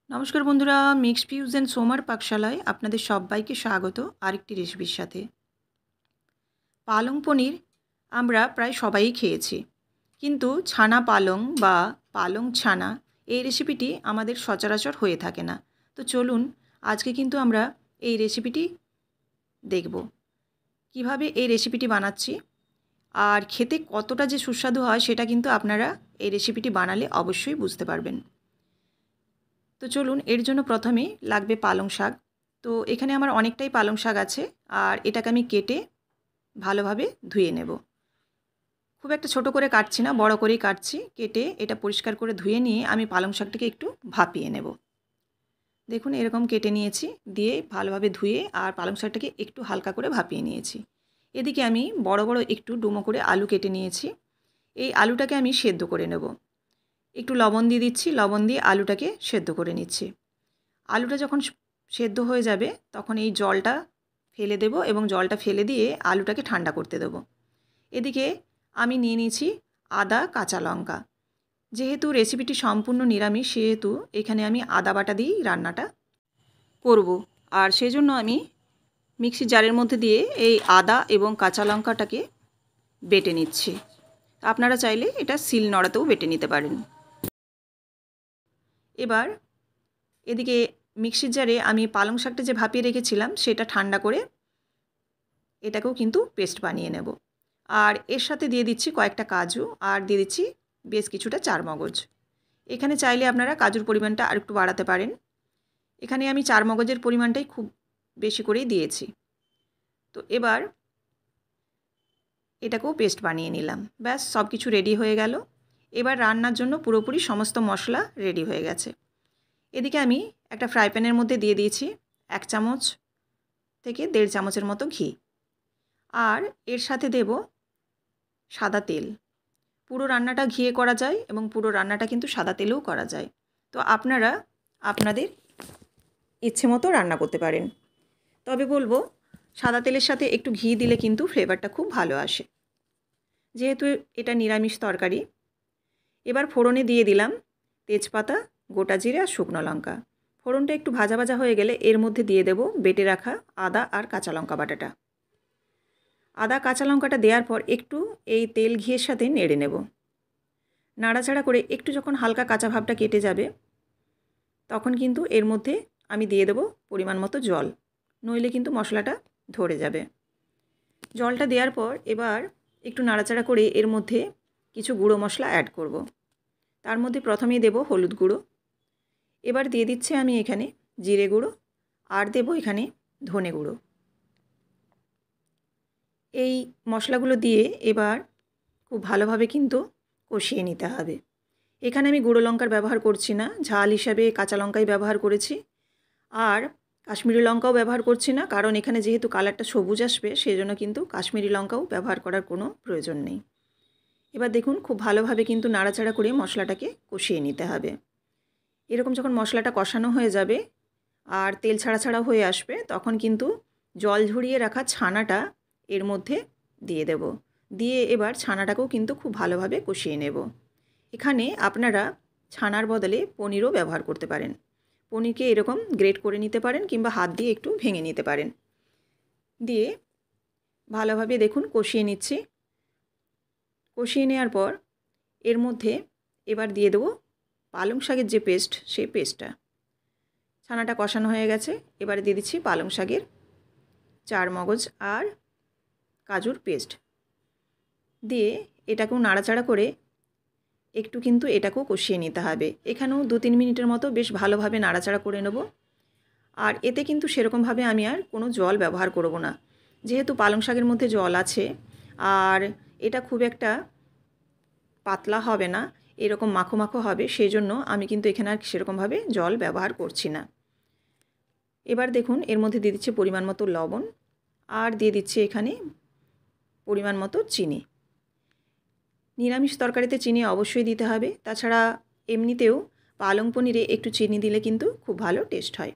নমস্কার বন্ধুরা, mixed views and সোমার পাকশালায় আপনাদের সবাইকে স্বাগত আরেকটি রেসিপির সাথে। পালং পনির আমরা প্রায় সবাই খেয়েছি, কিন্তু ছানা পালং বা পালং ছানা এই রেসিপিটি আমাদের সচরাচর হয়ে থাকে না। তো চলুন আজকে কিন্তু আমরা এই রেসিপিটি দেখব কিভাবে এই রেসিপিটি বানাচ্ছি, আর খেতে কতটা যে সুস্বাদু হয় সেটা কিন্তু আপনারা এই রেসিপিটি বানালে অবশ্যই বুঝতে পারবেন। তো চলুন, এর জন্য প্রথমে লাগবে পালং শাক। তো এখানে আমার অনেকটাই পালং শাক আছে, আর এটাকে আমি কেটে ভালোভাবে ধুয়ে নেব। খুব একটা ছোট করে কাটছি না, বড় করেই কাটছি। কেটে এটা পরিষ্কার করে ধুয়ে নিয়ে আমি পালং শাকটাকে একটু ভাপিয়ে নেব। দেখুন এরকম কেটে নিয়েছি, দিয়ে ভালোভাবে ধুয়ে আর পালং শাকটাকে একটু হালকা করে ভাপিয়ে নিয়েছি। এদিকে আমি বড় বড় একটু ডুমো করে আলু কেটে নিয়েছি। এই আলুটাকে আমি সেদ্ধ করে নেব। একটু লবণ দিয়ে দিচ্ছি, লবণ দিয়ে আলুটাকে সেদ্ধ করে নিচ্ছি। আলুটা যখন সেদ্ধ হয়ে যাবে তখন এই জলটা ফেলে দেব, এবং জলটা ফেলে দিয়ে আলুটাকে ঠান্ডা করতে দেব। এদিকে আমি নিয়ে নিয়েছি আদা কাঁচা লঙ্কা। যেহেতু রেসিপিটি সম্পূর্ণ নিরামিষ, সেহেতু এখানে আমি আদা বাটা দিয়েই রান্নাটা করব, আর সেজন্য আমি মিক্সির জারের মধ্যে দিয়ে এই আদা এবং কাঁচা লঙ্কাটাকে বেটে নিচ্ছি। আপনারা চাইলে এটা শিল নোড়াতেও বেটে নিতে পারেন। এবার এদিকে মিক্সির জারে আমি পালং শাকটা যে ভাপিয়ে রেখেছিলাম সেটা ঠান্ডা করে এটাকেও কিন্তু পেস্ট বানিয়ে নেব। আর এর সাথে দিয়ে দিচ্ছি কয়েকটা কাজু, আর দিয়ে দিচ্ছি বেশ কিছুটা চারমগজ। এখানে চাইলে আপনারা কাজুর পরিমাণটা আর একটু বাড়াতে পারেন। এখানে আমি চারমগজের পরিমাণটাই খুব বেশি করেই দিয়েছি। তো এবার এটাকেও পেস্ট বানিয়ে নিলাম। ব্যাস সব কিছু রেডি হয়ে গেল। এবার রান্নার জন্য পুরোপুরি সমস্ত মশলা রেডি হয়ে গেছে। এদিকে আমি একটা ফ্রাই প্যানের মধ্যে দিয়ে দিয়েছি 1 চামচ থেকে 1.5 চামচের মতো ঘি, আর এর সাথে দেব সাদা তেল। পুরো রান্নাটা ঘিয়ে করা যায় এবং পুরো রান্নাটা কিন্তু সাদা তেলেও করা যায়। তো আপনারা আপনাদের ইচ্ছে মতো রান্না করতে পারেন। তবে বলবো সাদা তেলের সাথে একটু ঘি দিলে কিন্তু ফ্লেভারটা খুব ভালো আসে, যেহেতু এটা নিরামিষ তরকারি। এবার ফোড়নে দিয়ে দিলাম তেজপাতা, গোটা জিরে আর শুকনো লঙ্কা। ফোড়নটা একটু ভাজা ভাজা হয়ে গেলে এর মধ্যে দিয়ে দেব বেটে রাখা আদা আর কাঁচা লঙ্কা বাটাটা। আদা কাঁচা লঙ্কাটা দেওয়ার পর একটু এই তেল ঘিয়ের সাথে নেড়ে নেব। নাড়াচাড়া করে একটু যখন হালকা কাঁচা ভাবটা কেটে যাবে তখন কিন্তু এর মধ্যে আমি দিয়ে দেব পরিমাণ মতো জল, নইলে কিন্তু মশলাটা ধরে যাবে। জলটা দেওয়ার পর এবার একটু নাড়াচাড়া করে এর মধ্যে কিছু গুঁড়ো মশলা অ্যাড করব। তার মধ্যে প্রথমেই দেব হলুদ গুঁড়ো। এবার দিয়ে দিচ্ছি আমি এখানে জিরে গুঁড়ো, আর দেব এখানে ধনে গুঁড়ো। এই মশলাগুলো দিয়ে এবার খুব ভালোভাবে কিন্তু কষিয়ে নিতে হবে। এখানে আমি গুঁড়ো লঙ্কার ব্যবহার করছি না, ঝাল হিসাবে কাঁচা লঙ্কাই ব্যবহার করেছি। আর কাশ্মীরি লঙ্কাও ব্যবহার করছি না, কারণ এখানে যেহেতু কালারটা সবুজ আসবে সেজন্য কিন্তু কাশ্মীরি লঙ্কাও ব্যবহার করার কোনো প্রয়োজন নেই। এবার দেখুন খুব ভালোভাবে কিন্তু নাড়াচাড়া করে মশলাটাকে কষিয়ে নিতে হবে। এরকম যখন মশলাটা কষানো হয়ে যাবে আর তেল ছাড়া ছাড়া হয়ে আসবে তখন কিন্তু জল ঝরিয়ে রাখা ছানাটা এর মধ্যে দিয়ে দেব। দিয়ে এবার ছানাটাকেও কিন্তু খুব ভালোভাবে কষিয়ে নেব। এখানে আপনারা ছানার বদলে পনিরও ব্যবহার করতে পারেন। পনিরকে এরকম গ্রেট করে নিতে পারেন কিংবা হাত দিয়ে একটু ভেঙে নিতে পারেন। দিয়ে ভালোভাবে দেখুন কষিয়ে নিচ্ছি। কষিয়ে নেওয়ার পর এর মধ্যে এবার দিয়ে দেবো পালং শাকের যে পেস্ট, সেই পেস্টটা। ছানাটা কষানো হয়ে গেছে, এবারে দিয়ে দিচ্ছি পালং শাকের চারমগজ আর কাজুর পেস্ট। দিয়ে এটাকেও নাড়াচাড়া করে একটু কিন্তু এটাকেও কষিয়ে নিতে হবে। এখানেও 2-3 মিনিটের মতো বেশ ভালোভাবে নাড়াচাড়া করে নেব। আর এতে কিন্তু সেরকমভাবে আমি আর কোনো জল ব্যবহার করব না, যেহেতু পালং শাকের মধ্যে জল আছে। আর এটা খুব একটা পাতলা হবে না, এরকম মাখো মাখো হবে, সেই জন্য আমি কিন্তু এখানে আর সেরকমভাবে জল ব্যবহার করছি না। এবার দেখুন এর মধ্যে দিয়ে দিচ্ছি পরিমাণ মতো লবণ, আর দিয়ে দিচ্ছি এখানে পরিমাণ মতো চিনি। নিরামিষ তরকারিতে চিনি অবশ্যই দিতে হবে, তাছাড়া এমনিতেও পালং পনিরে একটু চিনি দিলে কিন্তু খুব ভালো টেস্ট হয়।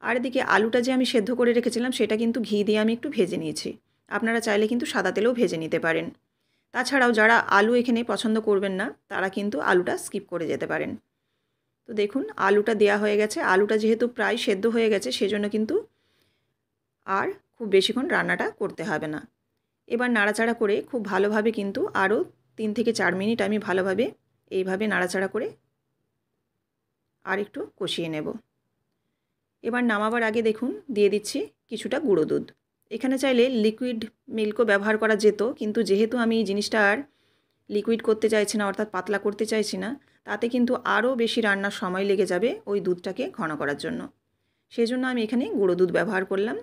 আর এদিকে আলুটা যে আমি সেদ্ধ করে রেখেছিলাম সেটা কিন্তু ঘি দিয়ে আমি একটু ভেজে নিয়েছি। আপনারা চাইলে কিন্তু সাদা তেলেও ভেজে নিতে পারেন। তাছাড়াও যারা আলু এখানে পছন্দ করবেন না তারা কিন্তু আলুটা স্কিপ করে যেতে পারেন। তো দেখুন আলুটা দেয়া হয়ে গেছে। আলুটা যেহেতু প্রায় সেদ্ধ হয়ে গেছে সেজন্য কিন্তু আর খুব বেশিক্ষণ রান্নাটা করতে হবে না। এবার নাড়াচাড়া করে খুব ভালোভাবে কিন্তু আরও 3 থেকে 4 মিনিট আমি ভালোভাবে এইভাবে নাড়াচাড়া করে আর একটু কষিয়ে নেব। এবার নামাবার আগে দেখুন দিয়ে দিচ্ছি কিছুটা গুঁড়ো দুধ। এখানে চাইলে লিকুইড মিল্কও ব্যবহার করা যেত, কিন্তু যেহেতু আমি এই জিনিসটা আর লিকুইড করতে চাইছি না, অর্থাৎ পাতলা করতে চাইছি না, তাতে কিন্তু আরও বেশি রান্নার সময় লেগে যাবে ওই দুধটাকে ঘন করার জন্য। সেজন্য আমি এখানে গুঁড়ো দুধ ব্যবহার করলাম।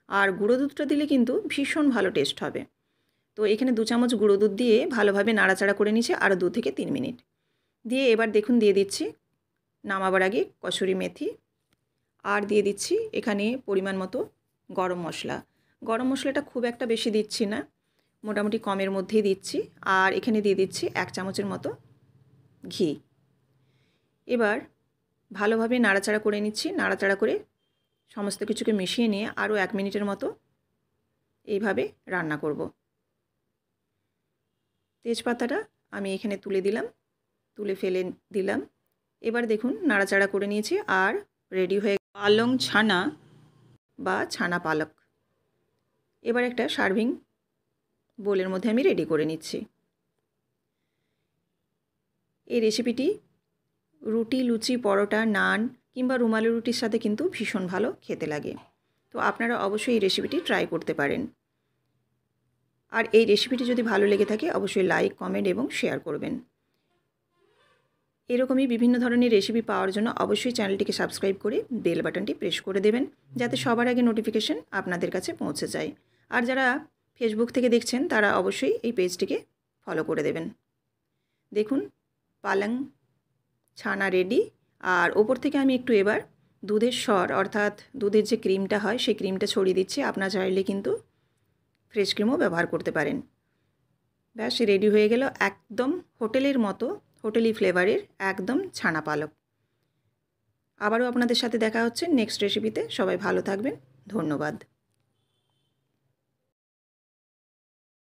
আর গুঁড়ো দুধটা দিলে কিন্তু ভীষণ ভালো টেস্ট হবে। তো এখানে 2 চামচ গুঁড়ো দুধ দিয়ে ভালোভাবে নাড়াচাড়া করে নিয়েছি আরও 2 থেকে 3 মিনিট। দিয়ে এবার দেখুন দিয়ে দিচ্ছি নামাবার আগে কসুরি মেথি, আর দিয়ে দিচ্ছি এখানে পরিমাণ মতো গরম মশলা। গরম মশলাটা খুব একটা বেশি দিচ্ছি না, মোটামুটি কমের মধ্যেই দিচ্ছি। আর এখানে দিয়ে দিচ্ছি 1 চামচের মতো ঘি। এবার ভালোভাবে নাড়াচাড়া করে নিচ্ছি। নাড়াচাড়া করে সমস্ত কিছুকে মিশিয়ে নিয়ে আরও 1 মিনিটের মতো এইভাবে রান্না করব। তেজপাতাটা আমি এখানে তুলে ফেলে দিলাম। এবার দেখুন নাড়াচাড়া করে নিয়েছি আর রেডি হয়ে পালং ছানা বা ছানা পালক। এবার একটা সার্ভিং বোলের মধ্যে আমি রেডি করে নিচ্ছি। এই রেসিপিটি রুটি, লুচি, পরোটা, নান কিংবা রুমালি রুটির সাথে কিন্তু ভীষণ ভালো খেতে লাগে। তো আপনারা অবশ্যই এই রেসিপিটি ট্রাই করতে পারেন। আর এই রেসিপিটি যদি ভালো লেগে থাকে অবশ্যই লাইক, কমেন্ট এবং শেয়ার করবেন। এরকমই বিভিন্ন ধরনের রেসিপি পাওয়ার জন্য অবশ্যই চ্যানেলটিকে সাবস্ক্রাইব করে বেল বাটনটি প্রেস করে দেবেন, যাতে সবার আগে নোটিফিকেশন আপনাদের কাছে পৌঁছে যায়। আর যারা ফেসবুক থেকে দেখছেন তারা অবশ্যই এই পেজটিকে ফলো করে দেবেন। দেখুন পালং ছানা রেডি। আর ওপর থেকে আমি একটু এবার দুধের সর, অর্থাৎ দুধের যে ক্রিমটা হয় সেই ক্রিমটা ছড়িয়ে দিচ্ছি। আপনারা চাইলে কিন্তু ফ্রেশ ক্রিমও ব্যবহার করতে পারেন। ব্যাস রেডি হয়ে গেল একদম হোটেলের মতো, হোটেলি ফ্লেভারের একদম ছানা পালক। আবারও আপনাদের সাথে দেখা হচ্ছে নেক্সট রেসিপিতে। সবাই ভালো থাকবেন। ধন্যবাদ।